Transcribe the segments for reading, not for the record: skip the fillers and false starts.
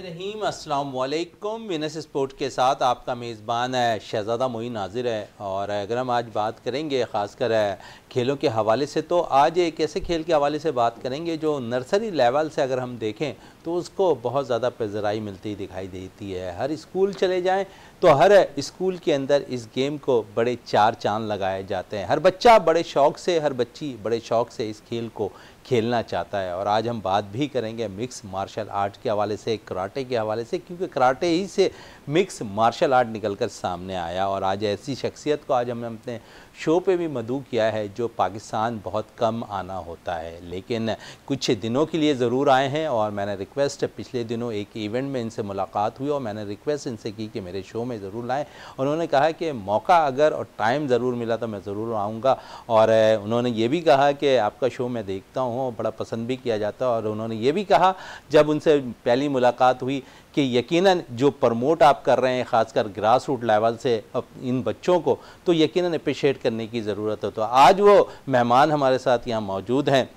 रहीम अस्सलाम वालेकुम। Venus sport के साथ आपका मेज़बान है शहज़ादा मोइन हाजिर है। और अगर हम आज बात करेंगे ख़ासकर खेलों के हवाले से, तो आज एक ऐसे खेल के हवाले से बात करेंगे जो नर्सरी लेवल से अगर हम देखें तो उसको बहुत ज़्यादा पज़राई मिलती दिखाई देती है। हर स्कूल चले जाएं तो हर स्कूल के अंदर इस गेम को बड़े चार चांद लगाए जाते हैं। हर बच्चा बड़े शौक़ से, हर बच्ची बड़े शौक़ से इस खेल को खेलना चाहता है। और आज हम बात भी करेंगे मिक्स मार्शल आर्ट के हवाले से, कराटे के हवाले से, क्योंकि कराटे ही से मिक्स मार्शल आर्ट निकलकर सामने आया। और आज ऐसी शख्सियत को आज हमने अपने शो पे भी मदऊ किया है जो पाकिस्तान बहुत कम आना होता है, लेकिन कुछ दिनों के लिए ज़रूर आए हैं। और मैंने रिक्वेस्ट पिछले दिनों एक इवेंट में इनसे मुलाकात हुई और मैंने रिक्वेस्ट इनसे की कि मेरे शो में ज़रूर लाएँ। उन्होंने कहा कि मौका अगर और टाइम ज़रूर मिला तो मैं ज़रूर आऊँगा। और उन्होंने ये भी कहा कि आपका शो मैं देखता हूँ, बड़ा पसंद भी किया जाता है। और उन्होंने ये भी कहा जब उनसे पहली मुलाकात हुई कि यकीनन जो प्रमोट आप कर रहे हैं ख़ासकर ग्रास रूट लेवल से इन बच्चों को, तो यकीनन अप्रिशिएट करने की ज़रूरत है। तो आज वो मेहमान हमारे साथ यहाँ मौजूद हैं,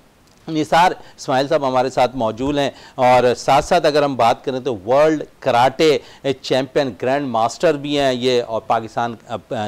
निसार इस्माइल साहब हमारे साथ मौजूद हैं। और साथ साथ अगर हम बात करें तो world karate champion grand master भी हैं ये, और पाकिस्तान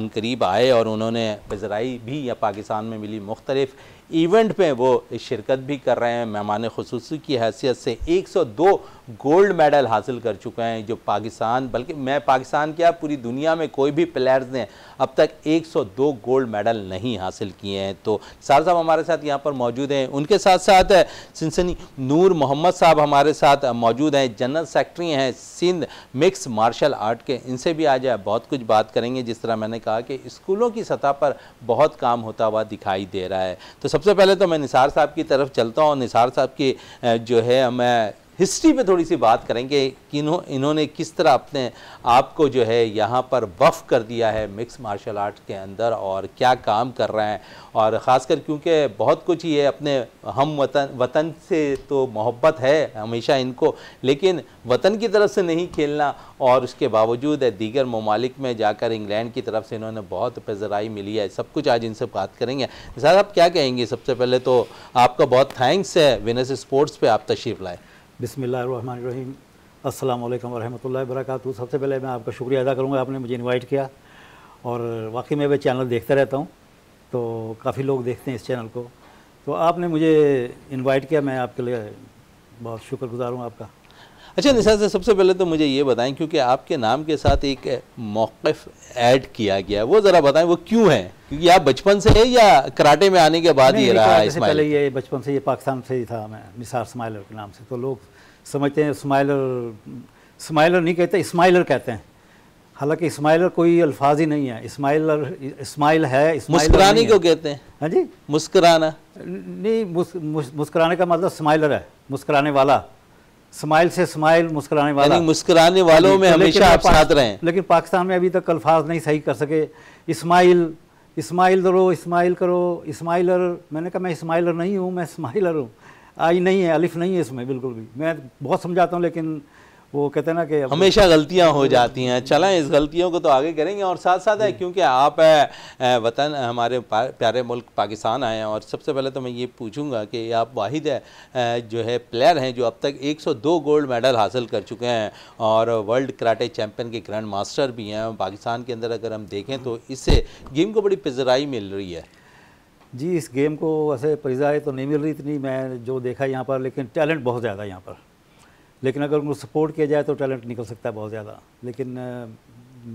करीब आए और उन्होंने पज़राई भी या पाकिस्तान में मिली मुख्तलिफ इवेंट में वो शिरकत भी कर रहे हैं। मेहमान खुसूसी की हैसियत से 102 गोल्ड मेडल हासिल कर चुके हैं, जो पाकिस्तान, बल्कि मैं पाकिस्तान क्या पूरी दुनिया में कोई भी प्लेयर्स ने अब तक 102 गोल्ड मेडल नहीं हासिल किए हैं। तो सार साहब हमारे साथ यहाँ पर मौजूद हैं। उनके साथ साथ सिंसनी नूर मोहम्मद साहब हमारे साथ मौजूद हैं, जनरल सेक्रेटरी हैं सिंध मिक्स मार्शल आर्ट के। इनसे भी आज बहुत कुछ बात करेंगे। जिस तरह मैंने कहा कि स्कूलों की सतह पर बहुत काम होता हुआ दिखाई दे रहा है। तो सबसे पहले तो मैं निसार साहब की तरफ चलता हूँ। निसार साहब की जो है मैं हिस्ट्री पे थोड़ी सी बात करेंगे कि इन्होंने किस तरह अपने आप को जो है यहाँ पर वफ़ कर दिया है मिक्स मार्शल आर्ट के अंदर और क्या काम कर रहे हैं। और ख़ासकर क्योंकि बहुत कुछ ही है, अपने हम वतन से तो मोहब्बत है हमेशा इनको, लेकिन वतन की तरफ से नहीं खेलना और उसके बावजूद दीगर ममालिक में जाकर इंग्लैंड की तरफ से इन्होंने बहुत पज़राई मिली है। सब कुछ आज इनसे बात करेंगे। साहब आप क्या कहेंगे? सबसे पहले तो आपका बहुत थैंक्स है विनस स्पोर्ट्स पे आप तशरीफ़ लाए। बिस्मिल्लाहिर्रहमानिर्रहीम, अस्सलाम वालेकुम वरहमतुल्लाहि वबरकातुहू। सबसे पहले मैं आपका शुक्रिया अदा करूँगा, आपने मुझे इनवाइट किया। और वाकई में मैं चैनल देखता रहता हूँ, तो काफ़ी लोग देखते हैं इस चैनल को, तो आपने मुझे इनवाइट किया, मैं आपके लिए बहुत शुक्रगुज़ार हूँ आपका। अच्छा निसार से सबसे पहले तो मुझे ये बताएं, क्योंकि आपके नाम के साथ एक मौक़िफ़ ऐड किया गया है, वो ज़रा बताएं वो क्यों है? क्योंकि आप बचपन से है या कराटे में आने के बाद ये रहा है? इससे पहले ये बचपन से ये पाकिस्तान से ही था, मैं निसार स्माइलर के नाम से। तो लोग समझते हैं स्माइलर नहीं कहते, स्माइलर कहते हैं। हालांकि इस्माइलर कोई अल्फाज ही नहीं है, इस्माइल है। मुस्कुराने को कहते हैं? हाँ जी, मुस्कुराना नहीं, मुस्कुराने का मतलब स्माइलर है, मुस्कुराने वाला। स्माइल से स्माइल, मुस्कुराने वाला, मुस्कुराने वालों में हमेशा आप साथ रहें। लेकिन पाकिस्तान में अभी तक अल्फाज नहीं सही कर सके। इस्माइल करो, इस्माइल करो, इस्माइलर। मैंने कहा मैं इस्माइलर नहीं हूँ, मैं स्माइलर हूँ। आई नहीं है, अलिफ नहीं है इसमें बिल्कुल भी। मैं बहुत समझाता हूँ लेकिन वो कहते हैं ना कि हमेशा गलतियां हो जाती हैं। चलें इस गलतियों को तो आगे करेंगे। और साथ साथ है क्योंकि आप वतन हमारे प्यारे मुल्क पाकिस्तान आए हैं, और सबसे पहले तो मैं ये पूछूंगा कि आप वाहिद जो है प्लेयर हैं जो अब तक 102 गोल्ड मेडल हासिल कर चुके हैं और वर्ल्ड कराटे चैम्पियन के ग्रैंड मास्टर भी हैं। पाकिस्तान के अंदर अगर हम देखें तो इससे गेम को बड़ी पज़राई मिल रही है। जी, इस गेम को वैसे पज़राई तो नहीं मिल रही इतनी, मैं जो देखा यहाँ पर, लेकिन टैलेंट बहुत ज़्यादा है यहाँ पर। लेकिन अगर उनको सपोर्ट किया जाए तो टैलेंट निकल सकता है बहुत ज़्यादा। लेकिन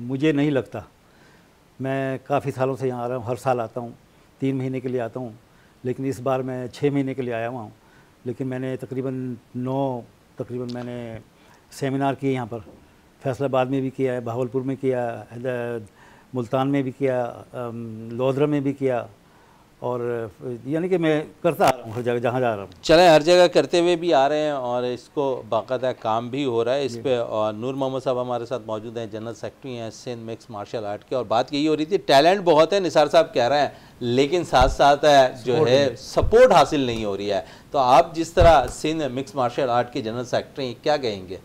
मुझे नहीं लगता। मैं काफ़ी सालों से यहाँ आ रहा हूँ, हर साल आता हूँ, 3 महीने के लिए आता हूँ, लेकिन इस बार मैं 6 महीने के लिए आया हुआ हूँ। लेकिन मैंने तकरीबन मैंने सेमिनार किए यहाँ पर, फैसलाबाद में भी किया है, बहावलपुर में किया, मुल्तान में भी किया, लोधरा में भी किया, और यानी कि मैं करता आ रहा हूँ हर जगह जहाँ जा रहा हूँ। चलें हर जगह करते हुए भी आ रहे हैं और इसको बाकायदा काम भी हो रहा है इस पे। और नूर मोहम्मद साहब हमारे साथ मौजूद हैं, जनरल सेक्रेटरी हैं सिंध मिक्स मार्शल आर्ट के। और बात यही हो रही थी, टैलेंट बहुत है निसार साहब कह रहे हैं, लेकिन साथ साथ जो है सपोर्ट हासिल नहीं हो रही है। तो आप जिस तरह सिंध मिक्स मार्शल आर्ट के जनरल सेक्रेटरी, क्या कहेंगे?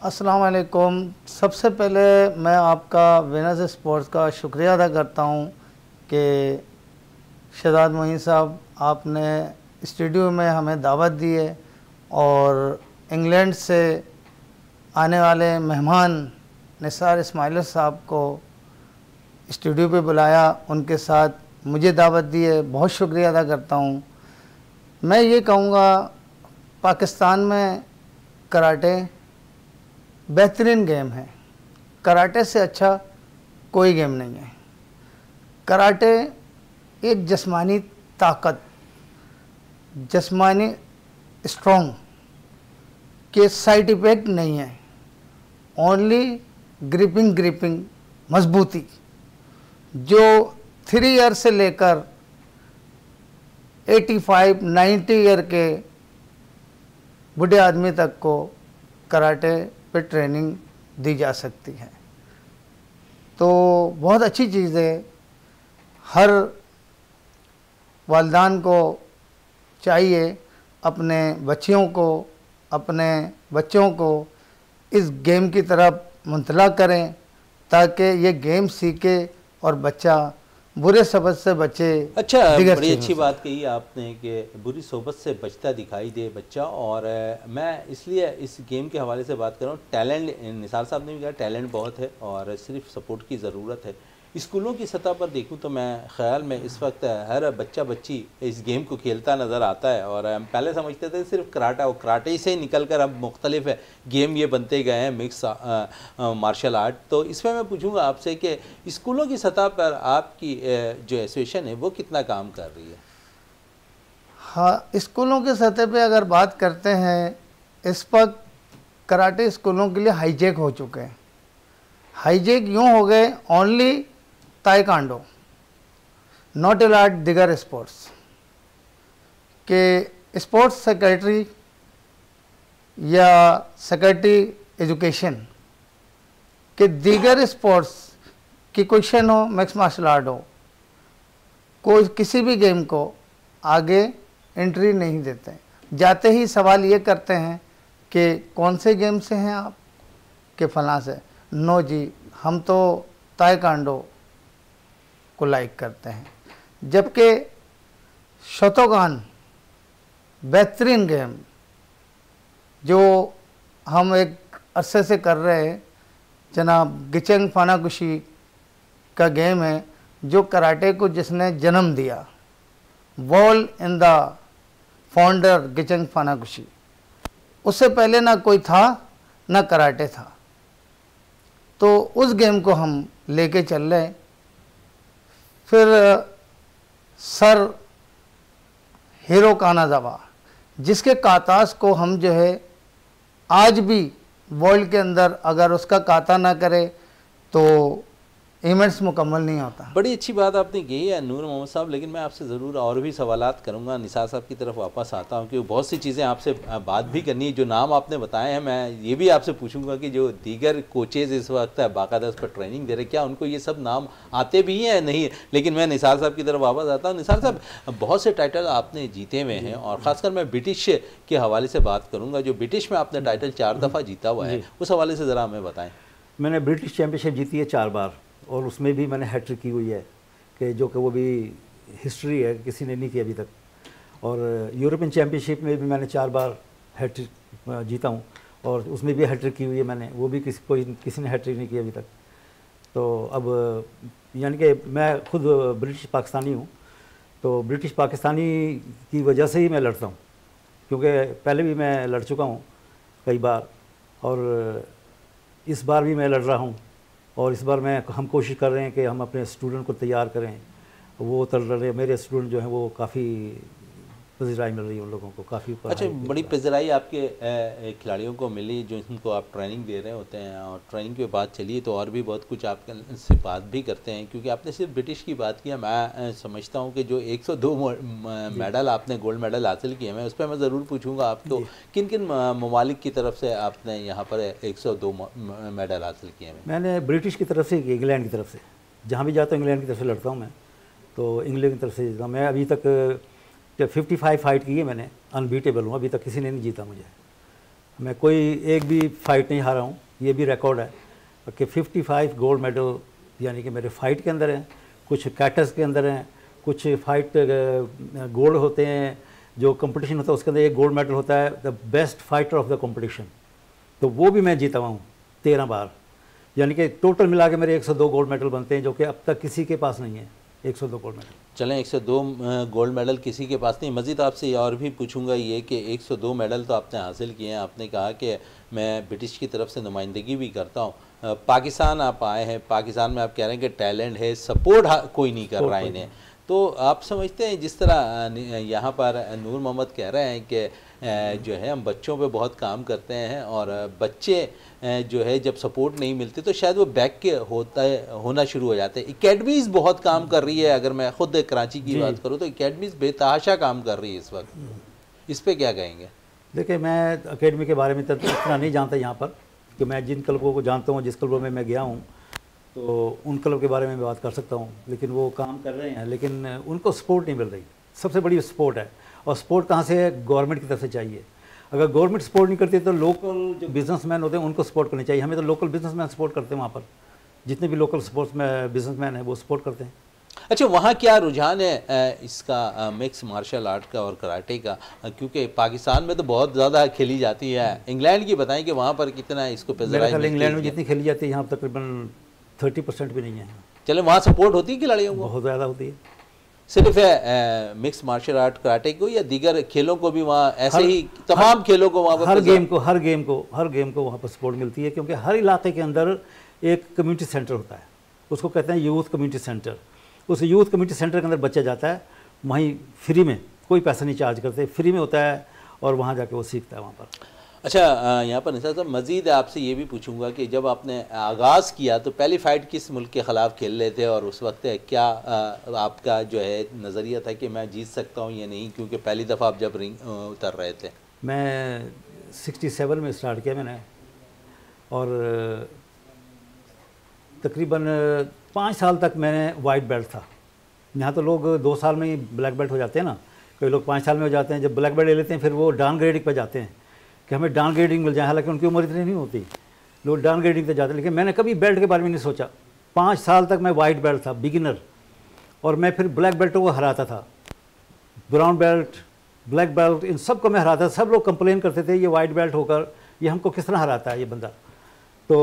अस्सलाम वालेकुम। सबसे पहले मैं आपका विनस स्पोर्ट्स का शुक्रिया अदा करता हूँ कि शहजाद मोइन साहब आपने स्टूडियो में हमें दावत दी है और इंग्लैंड से आने वाले मेहमान निसार इस्माइल साहब को स्टूडियो पे बुलाया, उनके साथ मुझे दावत दी है, बहुत शुक्रिया अदा करता हूँ। मैं ये कहूँगा पाकिस्तान में कराटे बेहतरीन गेम है, कराटे से अच्छा कोई गेम नहीं है। कराटे एक जिस्मानी ताकत, जिस्मानी स्ट्रॉन्ग के साइड इफेक्ट नहीं है, ओनली ग्रिपिंग मजबूती, जो 3 ईयर से लेकर 85-90 ईयर के बूढ़े आदमी तक को कराटे पे ट्रेनिंग दी जा सकती है। तो बहुत अच्छी चीज़ है। हर वालिदान को चाहिए अपने बच्चों को इस गेम की तरफ मुंतला करें, ताकि ये गेम सीखे और बच्चा बुरे सोबत से बचे। अच्छा, बड़ी अच्छी बात कही आपने कि बुरी सोबत से बचता दिखाई दे बच्चा। और मैं इसलिए इस गेम के हवाले से बात कर रहा हूँ, टैलेंट, निसार साहब ने भी कहा टैलेंट बहुत है और सिर्फ सपोर्ट की ज़रूरत है। स्कूलों की सतह पर देखूं तो मैं ख्याल में इस वक्त हर बच्चा बच्ची इस गेम को खेलता नज़र आता है। और हम पहले समझते थे सिर्फ कराटा, और कराटे से निकल कर अब मुख्तलिफ गेम ये बनते गए हैं, मिक्स मार्शल आर्ट। तो इसमें मैं पूछूंगा आपसे कि स्कूलों की सतह पर आपकी जो एसोसिएशन है वो कितना काम कर रही है? हाँ, स्कूलों के सतह पे अगर बात करते हैं, इस वक्त कराटे स्कूलों के लिए हाईजेक हो चुके हैं। हाईजेक यूँ हो गए, ओनली ताइक्वांडो, नॉट अलाउड दिगर स्पोर्ट्स, के स्पोर्ट्स सेक्रेटरी या सेक्रेटरी एजुकेशन के दीगर स्पोर्ट्स की क्वेश्चन हो, मिक्स मार्शल आर्ट हो, कोई किसी भी गेम को आगे एंट्री नहीं देते। जाते ही सवाल ये करते हैं कि कौन से गेम से हैं आप, के फलां से। नो जी, हम तो ताइक्वांडो को लाइक करते हैं। जबकि शोतोगान बेहतरीन गेम जो हम एक अरसे से कर रहे हैं, जनाब गिचंग फानाकुशी का गेम है, जो कराटे को जिसने जन्म दिया, वॉल इन द फाउंडर गिचंग फानाकुशी। उससे पहले ना कोई था ना कराटे था। तो उस गेम को हम लेके चल रहे। फिर सर हिरो कानाजावा, जिसके कातास को हम जो है आज भी वर्ल्ड के अंदर अगर उसका काता ना करे तो इवेंट्स मुकम्मल नहीं होता। बड़ी अच्छी बात आपने कही है नूर मोहम्मद साहब, लेकिन मैं आपसे ज़रूर और भी सवालात करूंगा। निसार साहब की तरफ वापस आता हूं, क्योंकि बहुत सी चीज़ें आपसे बात भी करनी है। जो नाम आपने बताए हैं, मैं ये भी आपसे पूछूंगा कि जो दीगर कोचेज़ इस वक्त बाकायदा उस पर ट्रेनिंग दे रहे, क्या उनको ये सब नाम आते भी हैं? नहीं। लेकिन मैं निसार साहब की तरफ वापस आता हूँ। निसार साहब, बहुत से टाइटल आपने जीते हुए हैं, और ख़ासकर मैं ब्रिटिश के हवाले से बात करूँगा। जो ब्रिटिश में आपने टाइटल 4 दफ़ा जीता हुआ है, उस हवाले से ज़रा हमें बताएँ। मैंने ब्रिटिश चैम्पियनशिप जीती है 4 बार, और उसमें भी मैंने हैट्रिक की हुई है, कि जो कि वो भी हिस्ट्री है, किसी ने नहीं की अभी तक। और यूरोपियन चैम्पियनशिप में भी मैंने 4 बार हैट्रिक जीता हूँ, और उसमें भी हैट्रिक की हुई है मैंने, वो भी किसी ने हैट्रिक नहीं की अभी तक। तो अब यानी कि मैं खुद ब्रिटिश पाकिस्तानी हूँ, तो ब्रिटिश पाकिस्तानी की वजह से ही मैं लड़ता हूँ, क्योंकि पहले भी मैं लड़ चुका हूँ कई बार, और इस बार भी मैं लड़ रहा हूँ। और इस बार हम कोशिश कर रहे हैं कि हम अपने स्टूडेंट को तैयार करें। वो लड़ रहे हैं, मेरे स्टूडेंट जो हैं वो काफ़ी पज़ीराई मिल रही है उन लोगों को, काफ़ी। अच्छा, बड़ी पज़ीराई आपके खिलाड़ियों को मिली जो इनको आप ट्रेनिंग दे रहे होते हैं। और ट्रेनिंग की बात चलिए तो और भी बहुत कुछ आपके से बात भी करते हैं, क्योंकि आपने सिर्फ ब्रिटिश की बात किया। मैं समझता हूँ कि जो 102 मेडल आपने गोल्ड मेडल हासिल किए, मैं उस पर मैं ज़रूर पूछूँगा आपको किन किन ममालिक की तरफ से आपने यहाँ पर 102 मेडल हासिल किए हैं? मैंने ब्रिटिश की तरफ से, इंग्लैंड की तरफ से, जहाँ भी जाता हूँ इंग्लैंड की तरफ से लड़ता हूँ मैं, तो इंग्लैंड की तरफ से जीता। मैं अभी तक 55 फाइट की है मैंने, अनबीटेबल हूँ, अभी तक किसी ने नहीं जीता मुझे। मैं कोई एक भी फाइट नहीं हारा हूँ, ये भी रिकॉर्ड है कि 55 गोल्ड मेडल यानी कि मेरे फाइट के अंदर हैं, कुछ कैटस के अंदर हैं, कुछ फाइट गोल्ड होते हैं, जो कंपटीशन होता है उसके अंदर एक गोल्ड मेडल होता है, the best fighter of the competition. तो वो भी मैं जीता हुआ हूँ 13 बार, यानी कि टोटल मिला के मेरे 102 गोल्ड मेडल बनते हैं, जो कि अब तक किसी के पास नहीं है 102 गोल्ड मेडल। चलें, 102 गोल्ड मेडल किसी के पास नहीं। मज़ीद आपसे और भी पूछूंगा ये कि 102 मेडल तो आपने हासिल किए हैं, आपने कहा कि मैं ब्रिटिश की तरफ से नुमाइंदगी भी करता हूँ। पाकिस्तान आप आए हैं, पाकिस्तान में आप कह रहे हैं कि टैलेंट है, सपोर्ट कोई नहीं कर रहा है इन्हें, तो आप समझते हैं जिस तरह यहाँ पर नूर मोहम्मद कह रहे हैं कि जो है हम बच्चों पे बहुत काम करते हैं और बच्चे जो है जब सपोर्ट नहीं मिलती तो शायद वो बैक के होना शुरू हो जाते हैं। एकेडमीज़ बहुत काम कर रही है, अगर मैं ख़ुद कराची की बात करूँ तो एकेडमीज़ बेतहाशा काम कर रही है इस वक्त, इस पर क्या कहेंगे? देखिए, मैं एकेडमी के बारे में इतना नहीं जानता यहाँ पर, कि मैं जिन क्लबों को जानता हूँ, जिस क्लबों में मैं गया हूँ, तो उन क्लब के बारे में मैं बात कर सकता हूँ, लेकिन वो काम कर रहे हैं, लेकिन उनको सपोर्ट नहीं मिल रही। सबसे बड़ी सपोर्ट है, और सपोर्ट कहाँ से है? गवर्नमेंट की तरफ से चाहिए। अगर गवर्नमेंट सपोर्ट नहीं करती तो लोकल जो बिजनेसमैन होते हैं उनको सपोर्ट करनी चाहिए। हमें तो लोकल बिजनेसमैन सपोर्ट करते हैं, वहाँ पर जितने भी लोकल स्पोर्ट्स में बिजनेसमैन हैं वो सपोर्ट करते हैं। अच्छा, वहाँ क्या रुझान है इसका, मिक्स मार्शल आर्ट का और कराटे का? क्योंकि पाकिस्तान में तो बहुत ज़्यादा खेली जाती है, इंग्लैंड की बताएं कि वहाँ पर कितना इसको पेजराइज? इंग्लैंड में जितनी खेली जाती है यहाँ तकरीबन 30% भी नहीं है। चले, वहाँ सपोर्ट होती है खिलाड़ियों को? बहुत ज़्यादा होती है। सिर्फ है मिक्स मार्शल आर्ट कराटे को या दीगर खेलों को भी वहाँ ऐसे ही तमाम खेलों को वहाँ पर? हर गेम को वहाँ पर सपोर्ट मिलती है, क्योंकि हर इलाके के अंदर एक कम्युनिटी सेंटर होता है, उसको कहते हैं यूथ कम्युनिटी सेंटर। उस यूथ कम्युनिटी सेंटर के अंदर बच्चा जाता है, वहीं फ्री में, कोई पैसा नहीं चार्ज करते, फ्री में होता है, और वहाँ जाके वो सीखता है वहाँ पर। अच्छा, यहाँ पर निसार साहब मज़ीद आपसे ये भी पूछूंगा कि जब आपने आगाज़ किया तो पहली फ़ाइट किस मुल्क के ख़िलाफ़ खेल रहे थे, और उस वक्त क्या आपका जो है नज़रिया था कि मैं जीत सकता हूँ या नहीं, क्योंकि पहली दफ़ा आप जब रिंग उतर रहे थे? मैं 67 में स्टार्ट किया मैंने, और तकरीबन 5 साल तक मैंने वाइट बेल्ट था। यहाँ तो लोग 2 साल में ही ब्लैक बेल्ट हो जाते हैं ना, कई लोग 5 साल में हो जाते हैं। जब ब्लैक बेल्ट ले लेते हैं फिर वो डाउन ग्रेडिंग पर जाते हैं कि हमें डाउन ग्रेडिंग मिल जाए, हालांकि उनकी उम्र इतनी नहीं होती, लोग डाउन ग्रेडिंग पे जाते हैं। लेकिन मैंने कभी बेल्ट के बारे में नहीं सोचा। 5 साल तक मैं वाइट बेल्ट था, बिगिनर, और मैं फिर ब्लैक बेल्टों को हराता था, ब्राउन बेल्ट, ब्लैक बेल्ट, इन सब को मैं हराता था। सब लोग कंप्लेन करते थे ये वाइट बेल्ट होकर ये हमको किस तरह हराता है ये बंदा। तो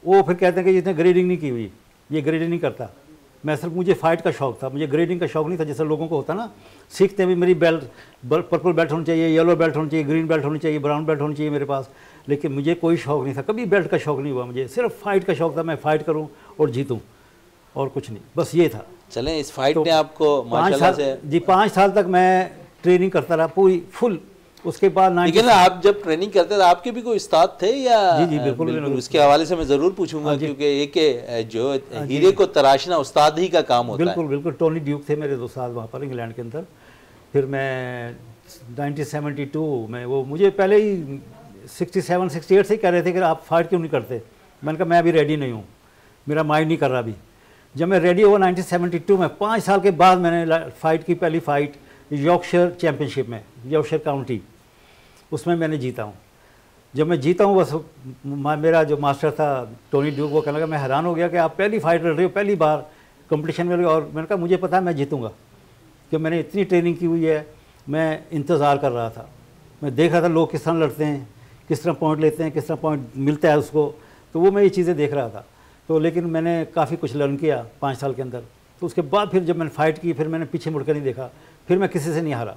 वो फिर कहते हैं कि इसने ग्रेडिंग नहीं की हुई, ये ग्रेडिंग नहीं करता। मैं सिर्फ, मुझे फ़ाइट का शौक़ था, मुझे ग्रेडिंग का शौक़ नहीं था जैसे लोगों को होता ना। सीखते भी मेरी बेल्ट पर्पल बेल्ट होनी चाहिए, येलो बेल्ट होनी चाहिए, ग्रीन बेल्ट होनी चाहिए, ब्राउन बेल्ट होनी चाहिए मेरे पास, लेकिन मुझे कोई शौक़ नहीं था, कभी बेल्ट का शौक़ नहीं हुआ मुझे। सिर्फ फ़ाइट का शौक़ था, मैं फ़ाइट करूँ और जीतूँ, और कुछ नहीं, बस ये था। चलें, इस फाइट ने आपको माशाल्लाह से 5 साल तक मैं ट्रेनिंग करता रहा पूरी फुल। उसके बाद लेकिन आप जब ट्रेनिंग करते थे आपके भी कोई उस्ताद थे या? जी बिल्कुल, उसके हवाले से मैं ज़रूर पूछूंगा, क्योंकि एक जो हीरे को तराशना उस्ताद ही का काम होता है। बिल्कुल टोनी ड्यूक थे मेरे 2 साल वहाँ पर इंग्लैंड के अंदर। फिर मैं 1972 में, वो मुझे पहले ही 67-68 से ही कह रहे थे कि आप फाइट क्यों नहीं करते। मैंने कहा मैं अभी रेडी नहीं हूँ, मेरा माइंड नहीं कर रहा अभी। जब मैं रेडी हुआ 1972 में, 5 साल के बाद मैंने फ़ाइट की, पहली फ़ाइट यॉर्कशायर चैम्पियनशिप में, यॉर्कशायर काउंटी, उसमें मैंने जीता हूँ। जब मैं जीता हूँ, बस मेरा जो मास्टर था टोनी ड्यूक, वो कहने लगा, मैं हैरान हो गया कि आप पहली फाइट लड़ रहे हो, पहली बार कंपटीशन में, और मैंने कहा मुझे पता है मैं जीतूँगा, क्योंकि मैंने इतनी ट्रेनिंग की हुई है। मैं इंतज़ार कर रहा था, मैं देख रहा था लोग किस तरह लड़ते हैं, किस तरह पॉइंट लेते हैं, किस तरह पॉइंट मिलता है उसको, तो वो मैं ये चीज़ें देख रहा था। तो लेकिन मैंने काफ़ी कुछ लर्न किया 5 साल के अंदर। तो उसके बाद फिर जब मैंने फ़ाइट की, फिर मैंने पीछे मुड़कर नहीं देखा, फिर मैं किसी से नहीं हारा,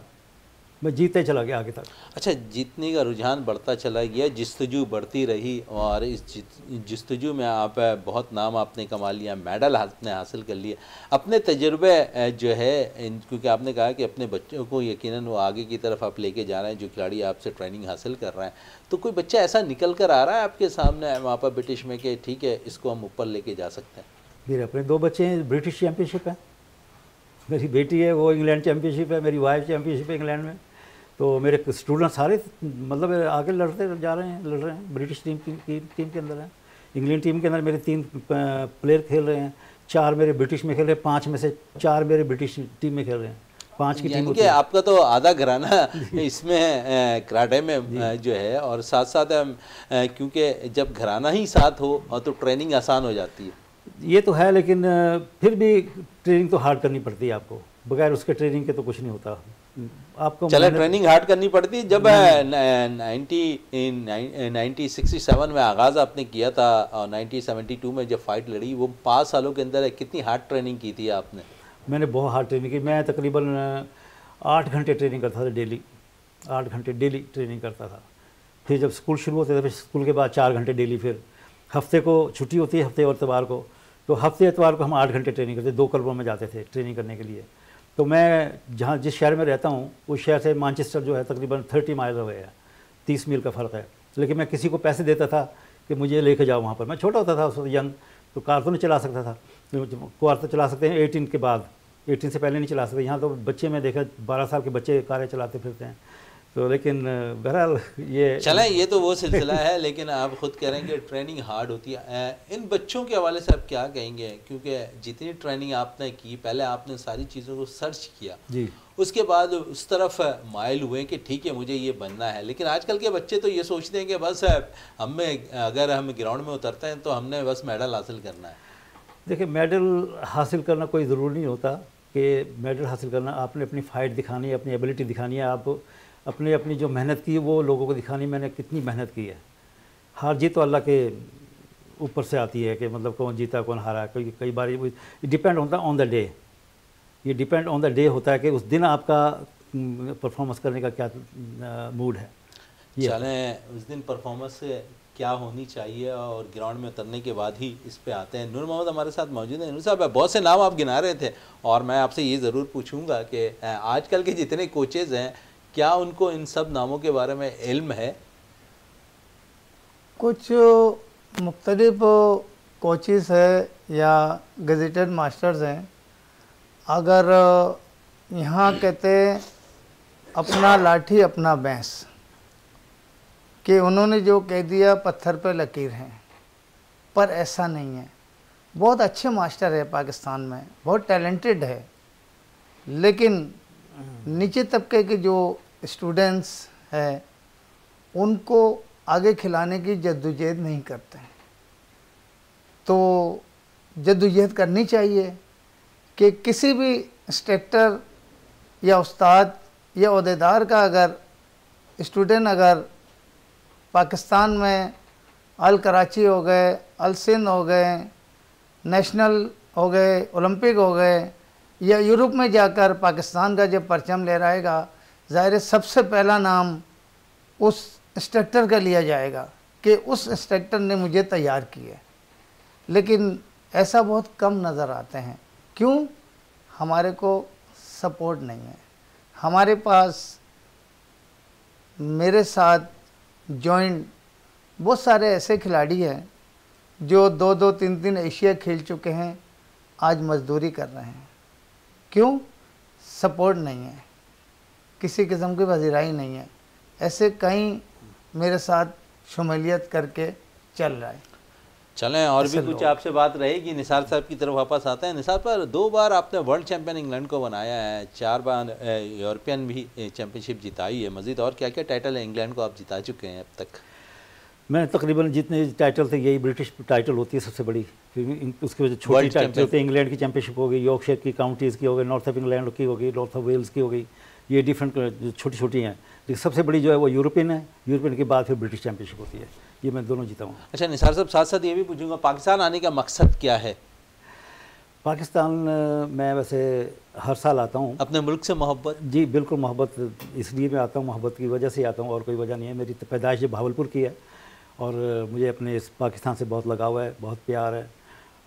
मैं जीतते चला गया आगे तक। अच्छा, जीतने का रुझान बढ़ता चला गया, जिस्तजू बढ़ती रही, और इस जिस्तजू में आप बहुत नाम आपने कमा लिया, मेडल आपने हासिल कर लिए। अपने तजुर्बे जो है, क्योंकि आपने कहा कि अपने बच्चों को यकीनन वो आगे की तरफ आप लेके जा रहे हैं, जो खिलाड़ी आपसे ट्रेनिंग हासिल कर रहे हैं, तो कोई बच्चा ऐसा निकल कर आ रहा है आपके सामने वहाँ पर ब्रिटिश में कि ठीक है इसको हम ऊपर लेके जा सकते हैं? मेरे अपने 2 बच्चे हैं, ब्रिटिश चैम्पियनशिप है, मेरी बेटी है वो इंग्लैंड चैम्पियनशिप है, मेरी वाइफ चैम्पियनशिप है इंग्लैंड में। तो मेरे स्टूडेंट सारे मतलब आगे लड़ते जा रहे हैं, लड़ रहे हैं, ब्रिटिश टीम के अंदर हैं। इंग्लैंड टीम के अंदर मेरे 3 प्लेयर खेल रहे हैं, 4 मेरे ब्रिटिश में खेल रहे हैं, 5 में से 4 मेरे ब्रिटिश टीम में खेल रहे हैं, 5 की टीम। आपका तो आधा घराना इसमें कराटे में जो है, और साथ साथ क्योंकि जब घराना ही साथ हो तो ट्रेनिंग आसान हो जाती है। ये तो है, लेकिन फिर भी ट्रेनिंग तो हार्ड करनी पड़ती है आपको, बगैर उसके ट्रेनिंग के तो कुछ नहीं होता। आपको चले ट्रेनिंग हार्ड करनी पड़ती है। जब 1967 में आगाज़ आपने किया था और 1972 में जब फाइट लड़ी, वो 5 सालों के अंदर कितनी हार्ड ट्रेनिंग की थी आपने? मैंने बहुत हार्ड ट्रेनिंग की। मैं तकरीबन 8 घंटे ट्रेनिंग करता था डेली, 8 घंटे डेली ट्रेनिंग करता था। फिर जब स्कूल शुरू होते थे, फिर स्कूल के बाद 4 घंटे डेली। फिर हफ्ते को छुट्टी होती है, हफ्ते और इतवार को, तो हफ्ते इतवार को हम 8 घंटे ट्रेनिंग करते, 2 क्लबों में जाते थे ट्रेनिंग करने के लिए। तो मैं जहाँ जिस शहर में रहता हूँ उस शहर से मैनचेस्टर जो है तकरीबन 30 माइल अवे है, 30 मील का फ़र्क है। लेकिन मैं किसी को पैसे देता था कि मुझे लेके जाओ वहाँ पर। मैं छोटा होता था उस वक्त, यंग, तो कार तो नहीं चला सकता था। कार तो चला सकते हैं 18 के बाद, 18 से पहले नहीं चला सकते। यहाँ तो बच्चे में देखा 12 साल के बच्चे कारें चलाते फिरते हैं। तो लेकिन बहरहाल ये चलें, ये तो वो सिलसिला है। लेकिन आप खुद कह रहे हैं कि ट्रेनिंग हार्ड होती है। इन बच्चों के हवाले से आप क्या कहेंगे? क्योंकि जितनी ट्रेनिंग आपने की, पहले आपने सारी चीज़ों को सर्च किया जी, उसके बाद उस तरफ माइल हुए कि ठीक है मुझे ये बनना है। लेकिन आजकल के बच्चे तो ये सोचते हैं कि बस हमें, अगर हम ग्राउंड में उतरते हैं तो हमने बस मेडल हासिल करना है। देखिए, मेडल हासिल करना कोई ज़रूरी नहीं होता कि मेडल हासिल करना। आपने अपनी फ़ाइट दिखानी है, अपनी एबिलिटी दिखानी है, आप अपनी जो मेहनत की है वो लोगों को दिखानी, मैंने कितनी मेहनत की है। हार जीत तो अल्लाह के ऊपर से आती है कि मतलब कौन जीता कौन हारा। कई बार ये डिपेंड होता है ऑन द डे, ये डिपेंड ऑन द डे होता है कि उस दिन आपका परफॉर्मेंस करने का क्या मूड है। चलें, उस दिन परफॉर्मेंस क्या होनी चाहिए और ग्राउंड में उतरने के बाद ही इस पे आते हैं। नूर मोहम्मद हमारे साथ मौजूद हैं। नूर साहब, बहुत से नाम आप गिना रहे थे और मैं आपसे ये ज़रूर पूछूंगा कि आजकल के जितने कोचेज़ हैं, क्या उनको इन सब नामों के बारे में इल्म है? कुछ मुख्तलिफ कोचेस है या गजेटेड मास्टर्स हैं। अगर यहाँ कहते हैं अपना लाठी अपना भैंस, कि उन्होंने जो कह दिया पत्थर पर लकीर है, पर ऐसा नहीं है। बहुत अच्छे मास्टर है पाकिस्तान में, बहुत टैलेंटेड है, लेकिन नीचे तबके के जो स्टूडेंट्स हैं उनको आगे खिलाने की जद्दोजहद नहीं करते हैं। तो जद्दोजहद करनी चाहिए कि किसी भी इंस्ट्रक्टर या उस्ताद या ओहदेदार का अगर स्टूडेंट अगर पाकिस्तान में अल कराची हो गए, अल सिंध हो गए, नेशनल हो गए, ओलंपिक हो गए, या यूरोप में जाकर पाकिस्तान का जब परचम ले रहेगा, ज़ाहिर है सबसे पहला नाम उस इंस्ट्रक्टर का लिया जाएगा कि उस इंस्ट्रक्टर ने मुझे तैयार किया। लेकिन ऐसा बहुत कम नज़र आते हैं। क्यों? हमारे को सपोर्ट नहीं है। हमारे पास मेरे साथ जॉइंट बहुत सारे ऐसे खिलाड़ी हैं जो 2-2, 3-3 एशिया खेल चुके हैं, आज मजदूरी कर रहे हैं। क्यों? सपोर्ट नहीं है, किसी किस्म की वजीराई नहीं है। ऐसे कई मेरे साथ शुमूलियत करके चल रहा है। चलें, और भी कुछ आपसे बात रहेगी। निसार साहब की तरफ वापस आते हैं। निसार पर 2 बार आपने वर्ल्ड चैंपियन इंग्लैंड को बनाया है, 4 बार यूरोपियन भी चैंपियनशिप जिताई है। मज़ीद और क्या क्या टाइटल है इंग्लैंड को आप जिता चुके हैं अब तक? मैं तकरीबन जितने टाइटल थे, यही ब्रिटिश टाइटल होती है सबसे बड़ी। फिर उसके वजह छोटी टाइटल होते हैं। इंग्लैंड की चैंपियनशिप हो गई, यॉर्कशायर की काउंटीज़ की हो गई, नॉर्थ ऑफ इंग्लैंड की हो गई, नॉर्थ ऑफ वेल्स की हो गई। ये डिफरेंट छोटी छोटी हैं, लेकिन सबसे बड़ी जो है वो यूरोपियन है। यूरोपियन के बाद फिर ब्रिटिश चैंपियनशिप होती है। ये मैं दोनों जीता हूँ। अच्छा निसार साहब, साथ साथ ये भी पूछूंगा, पाकिस्तान आने का मकसद क्या है? पाकिस्तान मैं वैसे हर साल आता हूँ। अपने मुल्क से मोहब्बत? जी बिल्कुल, मोहब्बत इसलिए मैं आता हूँ, मोहब्बत की वजह से आता हूँ, और कोई वजह नहीं है। मेरी पैदाइश भावलपुर की है और मुझे अपने इस पाकिस्तान से बहुत लगाव है, बहुत प्यार है,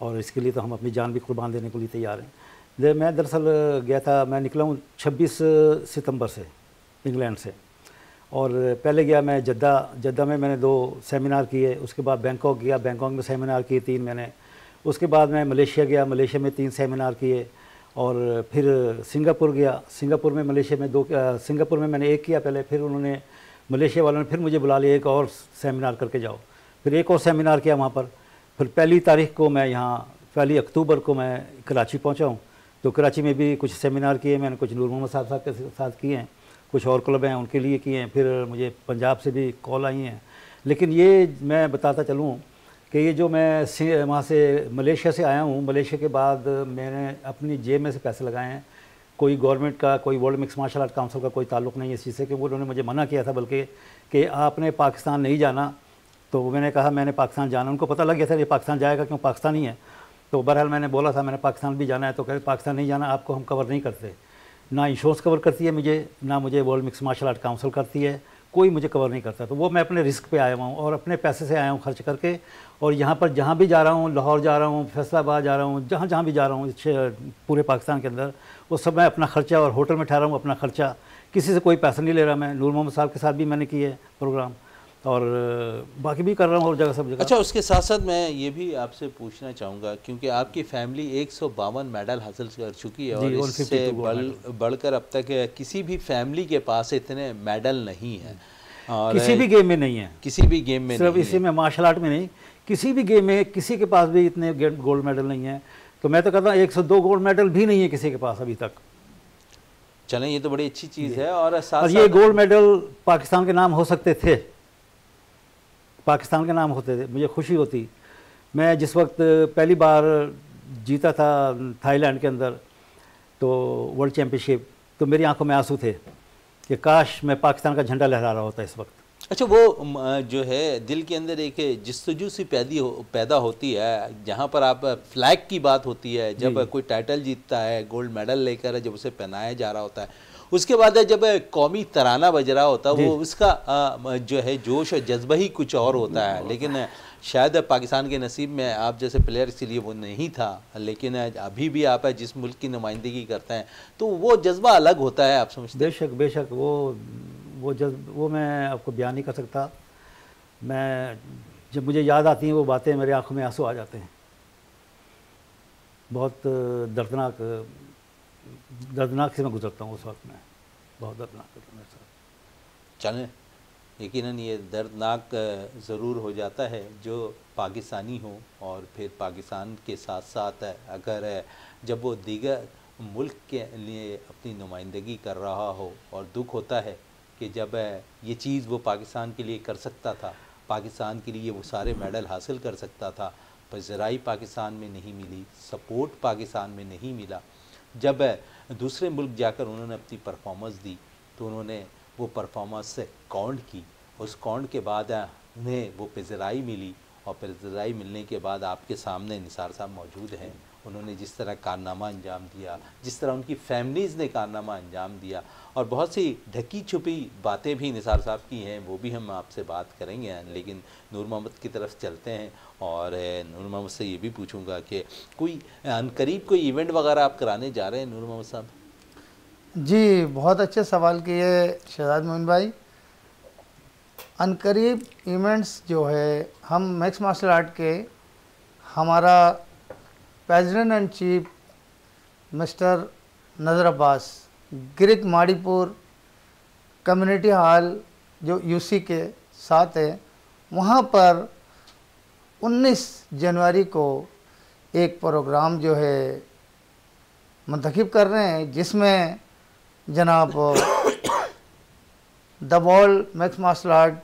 और इसके लिए तो हम अपनी जान भी कुर्बान देने के लिए तैयार हैं। मैं दरअसल गया था, मैं निकला हूँ 26 सितंबर से इंग्लैंड से, और पहले गया मैं जद्दा में मैंने 2 सेमिनार किए। उसके बाद बैंकॉक गया, बैंकॉक में सेमिनार किए 3 मैंने। उसके बाद मैं मलेशिया गया, मलेशिया में 3 सेमिनार किए, और फिर सिंगापुर गया। सिंगापुर में मलेशिया में 2, सिंगापुर में मैंने 1 किया पहले, फिर उन्होंने मलेशिया वालों ने फिर मुझे बुला लिया, एक और सेमिनार करके जाओ। फिर एक और सेमिनार किया वहाँ पर। फिर 1 तारीख को मैं यहाँ, 1 अक्टूबर को मैं कराची पहुँचा हूँ। तो कराची में भी कुछ सेमिनार किए मैंने, कुछ नूर मोहम्मद साहब के साथ किए हैं, कुछ और क्लब हैं उनके लिए किए हैं। फिर मुझे पंजाब से भी कॉल आई हैं। लेकिन ये मैं बताता चलूँ कि ये जो मैं वहाँ से मलेशिया से आया हूँ, मलेशिया के बाद मैंने अपनी जेब में से पैसे लगाए हैं कोई गवर्नमेंट का, कोई world mix martial art council का कोई ताल्लुक़ नहीं है इस चीज़ से, कि उन्होंने मुझे मना किया था बल्कि कि आपने पाकिस्तान नहीं जाना। तो मैंने कहा मैंने पाकिस्तान जाना, उनको पता लग गया था ये पाकिस्तान जाएगा, क्यों पाकिस्तानी है। तो बहरहाल मैंने बोला था मैंने पाकिस्तान भी जाना है, तो कहते पाकिस्तान नहीं जाना, आपको हम कवर नहीं करते, ना इंश्योरेंस कवर करती है मुझे, ना मुझे world mix martial art council करती है, कोई मुझे कवर नहीं करता। तो वो मैं अपने रिस्क पे आया हुआ हूँ और अपने पैसे से आया हूँ खर्च करके, और यहाँ पर जहाँ भी जा रहा हूँ, लाहौर जा रहा हूँ, फैसलाबाद जा रहा हूँ, जहाँ जहाँ भी जा रहा हूँ पूरे पाकिस्तान के अंदर, वो सब मैं अपना खर्चा, और होटल में ठहरा हूँ अपना खर्चा, किसी से कोई पैसा नहीं ले रहा मैं। नूर मोहम्मद साहब के साथ भी मैंने किए प्रोग्राम, और बाकी भी कर रहा हूँ और जगह सब जगह। अच्छा, उसके साथ साथ मैं ये भी आपसे पूछना चाहूँगा, क्योंकि आपकी फैमिली 152 मेडल हासिल कर चुकी है, और इससे बढ़कर अब तक किसी भी फैमिली के पास इतने मेडल नहीं है, और किसी भी गेम में नहीं है, किसी भी गेम में, सिर्फ इसी में मार्शल आर्ट में नहीं, किसी भी गेम में किसी के पास भी इतने गोल्ड मेडल नहीं है। तो मैं तो कहता हूँ 102 गोल्ड मेडल भी नहीं है किसी के पास अभी तक। चलें, ये तो बड़ी अच्छी चीज़ है। और साथ ये गोल्ड मेडल पाकिस्तान के नाम हो सकते थे, पाकिस्तान के नाम होते थे, मुझे खुशी होती। मैं जिस वक्त पहली बार जीता था थाईलैंड के अंदर तो वर्ल्ड चैम्पियनशिप, तो मेरी आंखों में आंसू थे कि काश मैं पाकिस्तान का झंडा लहरा रहा होता इस वक्त। अच्छा, वो जो है दिल के अंदर एक जिस्तजू सी पैदा होती है, जहाँ पर आप फ्लैग की बात होती है, जब कोई टाइटल जीतता है, गोल्ड मेडल लेकर जब उसे पहनाया जा रहा होता है, उसके बाद जब कौमी तराना बज रहा होता है, वो उसका जो है जोश और जज्बा ही कुछ और होता है। लेकिन शायद पाकिस्तान के नसीब में आप जैसे प्लेयर के लिए वो नहीं था, लेकिन अभी भी आप जिस मुल्क की नुमाइंदगी करते हैं तो वो जज्बा अलग होता है, आप समझते हैं? बेशक बेशक, वो मैं आपको बयान नहीं कर सकता। मैं जब मुझे याद आती हैं वो बातें, मेरे आंखों में आंसू आ जाते हैं। बहुत दर्दनाक से मैं गुजरता हूँ उस वक्त में, बहुत दर्दनाक मेरे साथ। चलें, यकीनन ये दर्दनाक ज़रूर हो जाता है जो पाकिस्तानी हो, और फिर पाकिस्तान के साथ साथ अगर जब वो दीगर मुल्क के लिए अपनी नुमाइंदगी कर रहा हो, और दुख होता है कि जब ये चीज़ वो पाकिस्तान के लिए कर सकता था, पाकिस्तान के लिए वो सारे मेडल हासिल कर सकता था, पर ज़राई पाकिस्तान में नहीं मिली, सपोर्ट पाकिस्तान में नहीं मिला। जब दूसरे मुल्क जाकर उन्होंने अपनी परफॉर्मेंस दी तो उन्होंने वो परफॉर्मेंस से काउंट की, उस काउंट के बाद उन्हें वो पेज़राई मिली, और पेज़राई मिलने के बाद आपके सामने निसार साहब मौजूद हैं। उन्होंने जिस तरह कारनामा अंजाम दिया, जिस तरह उनकी फैमिलीज़ ने कारनामा अंजाम दिया, और बहुत सी ढकी छुपी बातें भी निसार साहब की हैं, वो भी हम आपसे बात करेंगे। लेकिन नूर मोहम्मद की तरफ चलते हैं, और नूर मोहम्मद से ये भी पूछूंगा कि कोई अनकरीब कोई इवेंट वगैरह आप कराने जा रहे हैं नूर मोहम्मद साहब? जी, बहुत अच्छे सवाल किए शहजाद मोइन भाई। अनकरीब इवेंट्स जो है, हम मिक्स मार्शल आर्ट के, हमारा प्रेसिडेंट एंड चीफ मिस्टर नज़र अब्बास गिरिक माड़ीपुर कम्युनिटी हॉल जो यूसी के साथ है, वहाँ पर 19 जनवरी को एक प्रोग्राम जो है मुंतखब कर रहे हैं, जिसमें जनाब the world mix martial art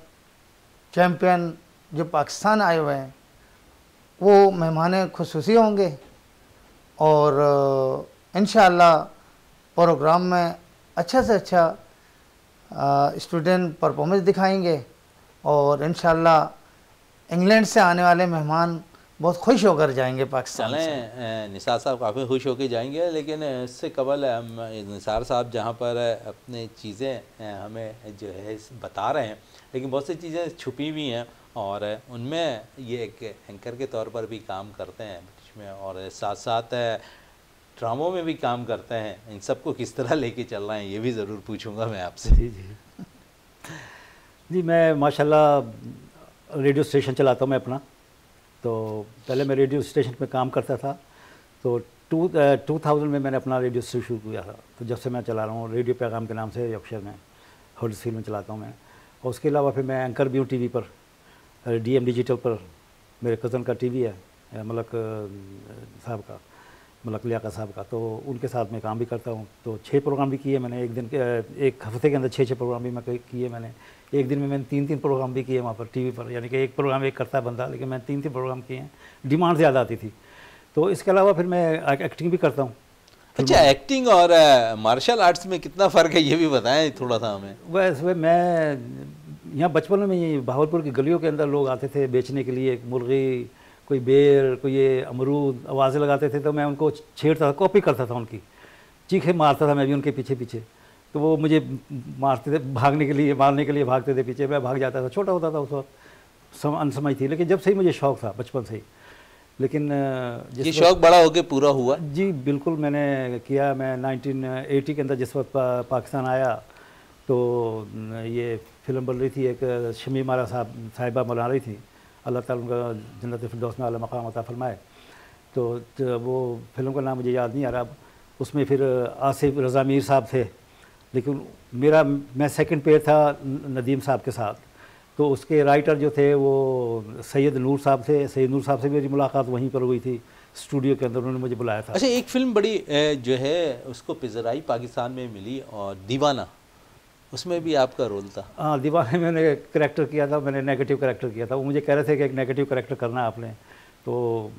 champion जो पाकिस्तान आए हुए हैं वो मेहमान खुसूसी होंगे, और इंशाअल्लाह प्रोग्राम में अच्छा से अच्छा स्टूडेंट परफॉर्मेंस दिखाएंगे, और इंशाअल्लाह इंग्लैंड से आने वाले मेहमान बहुत खुश होकर जाएंगे पाकिस्तान से। निसार साहब काफ़ी खुश होकर जाएंगे, लेकिन इससे कबल निसार साहब जहाँ पर अपने चीज़ें हमें जो है बता रहे हैं, लेकिन बहुत सी चीज़ें छुपी हुई हैं, और उनमें ये एक एंकर के तौर पर भी काम करते हैं बीच में, और साथ साथ ड्रामों में भी काम करते हैं। इन सबको किस तरह लेके चल रहे हैं ये भी ज़रूर पूछूंगा मैं आपसे। जी, मैं माशाल्लाह रेडियो स्टेशन चलाता हूँ मैं अपना। तो पहले मैं रेडियो स्टेशन पे काम करता था, तो 2000 में मैंने अपना रेडियो स्टेशन शुरू किया था। तो जब से मैं चला रहा हूँ रेडियो पैगाम के नाम से यॉर्कशायर में, हडर्सफील्ड में चलाता हूँ मैं। और उसके अलावा फिर मैं एंकर भी हूँ टीवी पर, डीएम डिजिटल पर। मेरे कज़न का टीवी है, मलक साहब का, मलक लियाकत साहब का, तो उनके साथ मैं काम भी करता हूँ। तो 6 प्रोग्राम भी किए मैंने, एक हफ्ते के अंदर 6 प्रोग्राम भी मैं किए मैंने। एक दिन में मैंने 3 प्रोग्राम भी किए वहाँ पर टीवी पर, यानी कि एक प्रोग्राम एक करता है बंदा, लेकिन मैं 3 प्रोग्राम किए हैं। डिमांड ज़्यादा आती थी। तो इसके अलावा फिर मैं एक्टिंग भी करता हूँ। अच्छा, एक्टिंग और मार्शल आर्ट्स में कितना फ़र्क है ये भी बताएं थोड़ा सा हमें। वैसे मैं यहाँ बचपन में ये बहावलपुर की गलियों के अंदर लोग आते थे बेचने के लिए, मुर्गी, कोई बेर, कोई ये अमरूद, आवाज़ें लगाते थे तो मैं उनको छेड़ता था, कॉपी करता था उनकी, चीखे मारता था मैं भी उनके पीछे पीछे, तो वो मुझे मारते थे, भागने के लिए, मारने के लिए भागते थे पीछे, मैं भाग जाता था, छोटा होता था उस वक्त, अनसमझ थी, लेकिन जब से ही मुझे शौक़ था बचपन से ही। लेकिन ये शौक़ बड़ा होके पूरा हुआ? जी बिल्कुल, मैंने किया। मैं 1980 के अंदर जिस वक्त पाकिस्तान आया तो ये फिल्म बन रही थी, एक शमी मारा साहिबा बना रही थी, अल्लाह ताला उनका जन्नत फिरदौस में आला मकाम अता फरमाए। तो वो फिल्म का नाम मुझे याद नहीं आ रहा। उसमें फिर आसिफ रज़ा मीर साहब थे, लेकिन मैं सेकंड पेयर था नदीम साहब के साथ, तो उसके राइटर जो थे वो सैयद नूर साहब थे। सैयद नूर साहब से मेरी मुलाकात वहीं पर हुई थी, स्टूडियो के अंदर उन्होंने मुझे बुलाया था। अच्छा, एक फ़िल्म बड़ी जो है उसको पिज़राई पाकिस्तान में मिली, और दीवाना, उसमें भी आपका रोल था। हाँ, दीवाने मैंने करैक्टर किया था, मैंने नेगेटिव करैक्टर किया था। वो मुझे कह रहे थे कि एक नेगेटिव करैक्टर करना है आपने, तो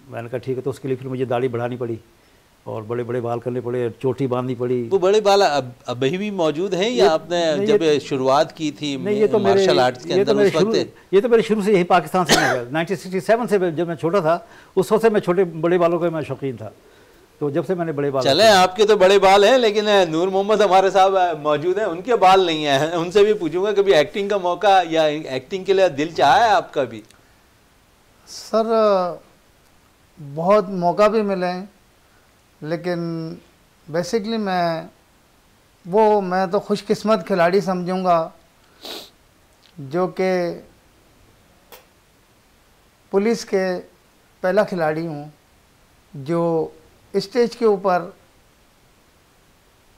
मैंने कहा ठीक है। तो उसके लिए फिर मुझे दाढ़ी बढ़ानी पड़ी और बड़े बड़े बाल करने पड़े, चोटी बांधनी पड़ी। वो बड़े बाल अभी भी मौजूद हैं या आपने जब शुरुआत की थी मार्शल आर्ट्स के अंदर उस वक्त? ये तो मेरे शुरू से यही पाकिस्तान से 1967 से जब मैं छोटा था, उस वक्त से मैं छोटे बड़े बालों का मैं शौकीन था। तो जब से मैंने बड़े बाल, चले आपके तो बड़े बाल हैं, लेकिन नूर मोहम्मद हमारे साहब मौजूद हैं, उनके बाल नहीं हैं। उनसे भी पूछूंगा कभी एक्टिंग का मौका या एक्टिंग के लिए दिल चाहा है आपका भी? सर बहुत मौका भी मिले हैं, लेकिन बेसिकली मैं तो खुशकिस्मत खिलाड़ी समझूंगा जो कि पुलिस के पहला खिलाड़ी हूँ जो स्टेज के ऊपर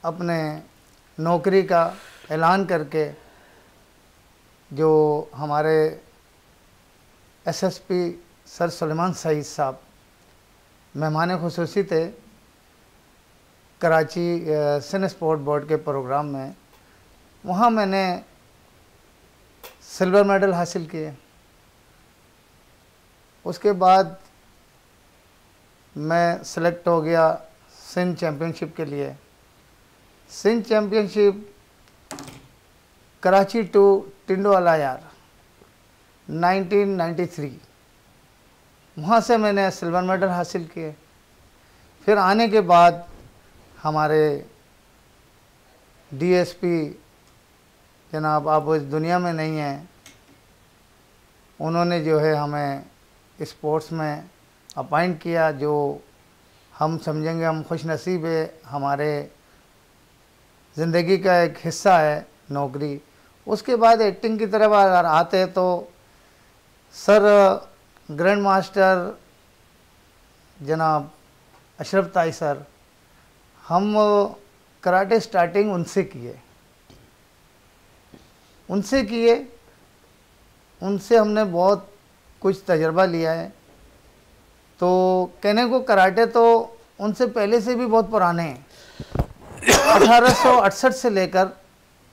अपने नौकरी का ऐलान करके, जो हमारे एसएसपी सर सुलेमान सईद साहब मेहमान खुसूसी थे कराची सिन स्पोर्ट बोर्ड के प्रोग्राम में, वहाँ मैंने सिल्वर मेडल हासिल किए। उसके बाद मैं सेलेक्ट हो गया सिंध चैम्पियनशिप के लिए। सिंध चैम्पियनशिप कराची टू टिंडोवाला यार 1993, वहाँ से मैंने सिल्वर मेडल हासिल किए। फिर आने के बाद हमारे डीएसपी जनाब, आप इस दुनिया में नहीं हैं, उन्होंने जो है हमें स्पोर्ट्स में अपॉइंट किया, जो हम समझेंगे हम खुश नसीब है, हमारे ज़िंदगी का एक हिस्सा है नौकरी। उसके बाद एक्टिंग की तरफ अगर आते तो सर ग्रैंड मास्टर जनाब अशरफ ताई सर, हम कराटे स्टार्टिंग उनसे किए, उनसे हमने बहुत कुछ तजर्बा लिया है। तो कहने को कराटे तो उनसे पहले से भी बहुत पुराने हैं, 1868 से लेकर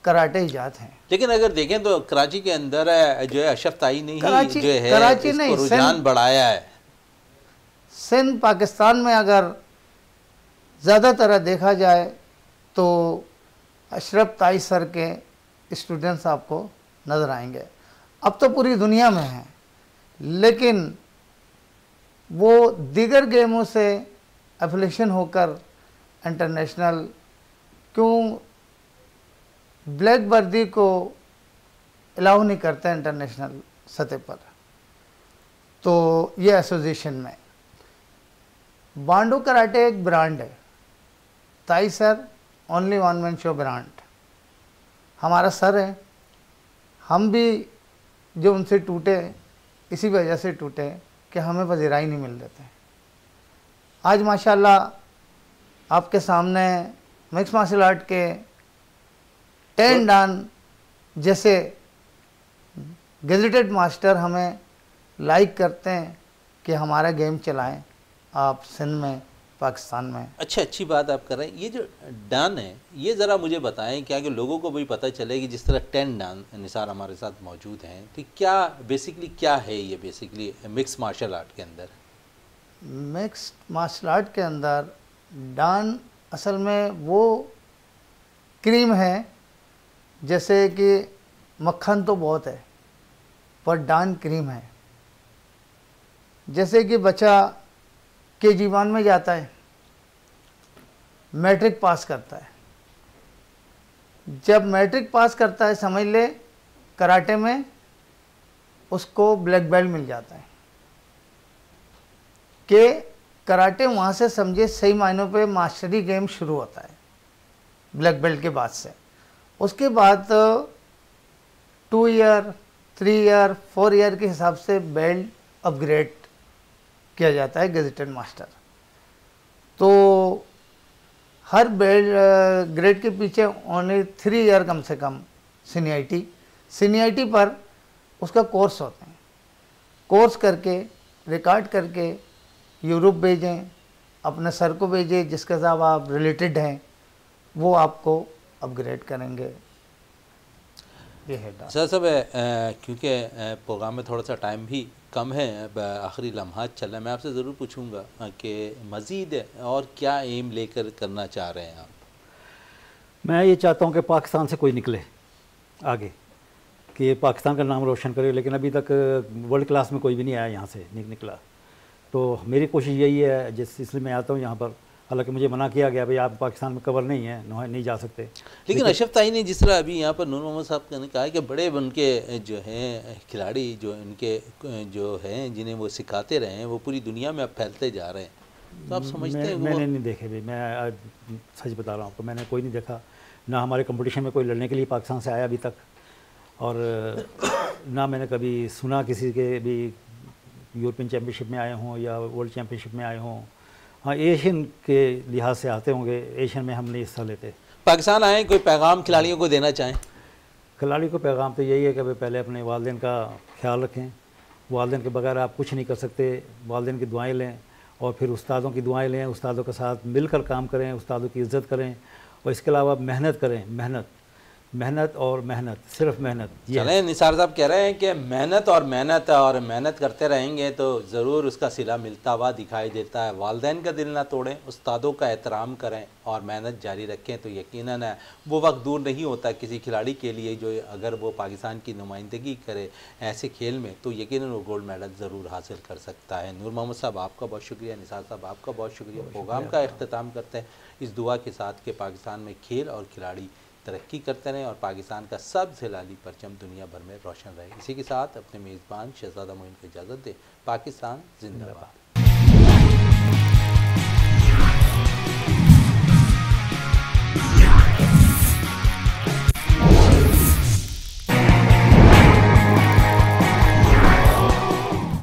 कराटे इजाद हैं। लेकिन अगर देखें तो कराची के अंदर जो है अशरफ ताई ने ही जो है कराची नहीं, रुझान बढ़ाया है। सिंध पाकिस्तान में अगर ज़्यादातर देखा जाए तो अशरफ ताई सर के स्टूडेंट्स आपको नज़र आएंगे। अब तो पूरी दुनिया में हैं, लेकिन वो दीगर गेमों से एफिलिएशन होकर इंटरनेशनल क्यों ब्लैक वर्दी को अलाउ नहीं करते इंटरनेशनल सतह पर। तो ये एसोसिएशन में बांडू कराटे एक ब्रांड है, ताई sir only one man show brand हमारा सर है। हम भी जो उनसे टूटे इसी वजह से टूटे कि हमें पजीराई नहीं मिल रहे थे। आज माशाल्लाह आपके सामने मिक्स मार्शल आर्ट के 10 डान जैसे गेजेटेड मास्टर हमें लाइक करते हैं कि हमारा गेम चलाएं आप सिंध में, पाकिस्तान में। अच्छा, अच्छी बात आप कर रहे हैं। ये जो डान है ये ज़रा मुझे बताएं, क्या कि लोगों को भी पता चले कि जिस तरह 10 डान निसार हमारे साथ मौजूद हैं, तो क्या बेसिकली क्या है ये बेसिकली मिक्स मार्शल आर्ट के अंदर? मिक्स मार्शल आर्ट के अंदर डान असल में वो क्रीम है, जैसे कि मक्खन तो बहुत है पर डान क्रीम है। जैसे कि बच्चा KG1 में जाता है, मैट्रिक पास करता है, जब मैट्रिक पास करता है समझ ले कराटे में उसको ब्लैक बेल्ट मिल जाता है। कि कराटे वहाँ से समझे सही मायनों पे मास्टरी गेम शुरू होता है ब्लैक बेल्ट के बाद से। उसके बाद 2 ईयर 3 ईयर 4 ईयर के हिसाब से बेल्ट अपग्रेड किया जाता है गेजेटेड मास्टर। तो हर बेल्ट ग्रेड के पीछे ओनली 3 ईयर कम से कम सीनियरिटी पर उसका कोर्स होते हैं। कोर्स करके रिकॉर्ड करके यूरोप भेजें, अपने सर को भेजें जिसके साथ आप रिलेटेड हैं, वो आपको अपग्रेड करेंगे। ये है सर साहब, क्योंकि प्रोग्राम में थोड़ा सा टाइम भी कम है, अब आखिरी लम्हात चल रहा है, मैं आपसे ज़रूर पूछूंगा कि मज़ीद और क्या एम लेकर करना चाह रहे हैं आप? मैं ये चाहता हूँ कि पाकिस्तान से कोई निकले आगे, कि पाकिस्तान का नाम रोशन करे, लेकिन अभी तक वर्ल्ड क्लास में कोई भी नहीं आया यहाँ से निकला। तो मेरी कोशिश यही है, इसलिए मैं आता हूँ यहाँ पर। हालांकि मुझे मना किया गया भाई आप पाकिस्तान में कवर नहीं है, नहीं जा सकते। लेकिन अशरफ ताही ने जिस तरह अभी यहाँ पर नूर मोहम्मद साहब ने कहा है कि बड़े उनके जो हैं खिलाड़ी जो इनके जो हैं जिन्हें वो सिखाते रहे हैं वो पूरी दुनिया में अब फैलते जा रहे हैं, तो आप समझते हैं? मैंने नहीं देखे भाई, मैं सच बता रहा हूँ आपको, मैंने कोई नहीं देखा। ना हमारे कंपटीशन में कोई लड़ने के लिए पाकिस्तान से आया अभी तक, और ना मैंने कभी सुना किसी के भी यूरोपियन चैम्पियनशिप में आए हों या वर्ल्ड चैम्पियनशिप में आए हों। हाँ, एशियन के लिहाज से आते होंगे, एशियन में हम नहीं हिस्सा लेते। पाकिस्तान आए, कोई पैगाम खिलाड़ियों को देना चाहें? खिलाड़ी को पैगाम तो यही है कि भाई पहले अपने वालिदैन का ख्याल रखें, वालिदैन के बगैर आप कुछ नहीं कर सकते। वालिदैन की दुआएं लें और फिर उस्तादों की दुआएं लें, उस्तादों के साथ मिलकर काम करें, उस्तादों की इज़्ज़त करें, और इसके अलावा मेहनत करें, मेहनत और मेहनत, सिर्फ मेहनत। चलें, निसार साहब कह रहे हैं कि मेहनत और मेहनत करते रहेंगे तो ज़रूर उसका सिला मिलता हुआ दिखाई देता है। वालिदैन का दिल ना तोड़ें, उस्तादों का एहतराम करें और मेहनत जारी रखें, तो यकीनन है वो वक्त दूर नहीं होता किसी खिलाड़ी के लिए जो अगर वो पाकिस्तान की नुमाइंदगी करे ऐसे खेल में, तो यकीनन वो गोल्ड मेडल ज़रूर हासिल कर सकता है। नूर मोहम्मद साहब आपका बहुत शुक्रिया, निसार साहब आपका बहुत शुक्रिया। प्रोग्राम का अख्ताम करते हैं इस दुआ के साथ कि पाकिस्तान में खेल और खिलाड़ी तरक्की करते रहें और पाकिस्तान का सबसे लाली परचम दुनिया भर में रोशन रहे। इसी के साथ अपने मेज़बान शहजादा मोइन को इजाज़त दें। पाकिस्तान जिंदाबाद।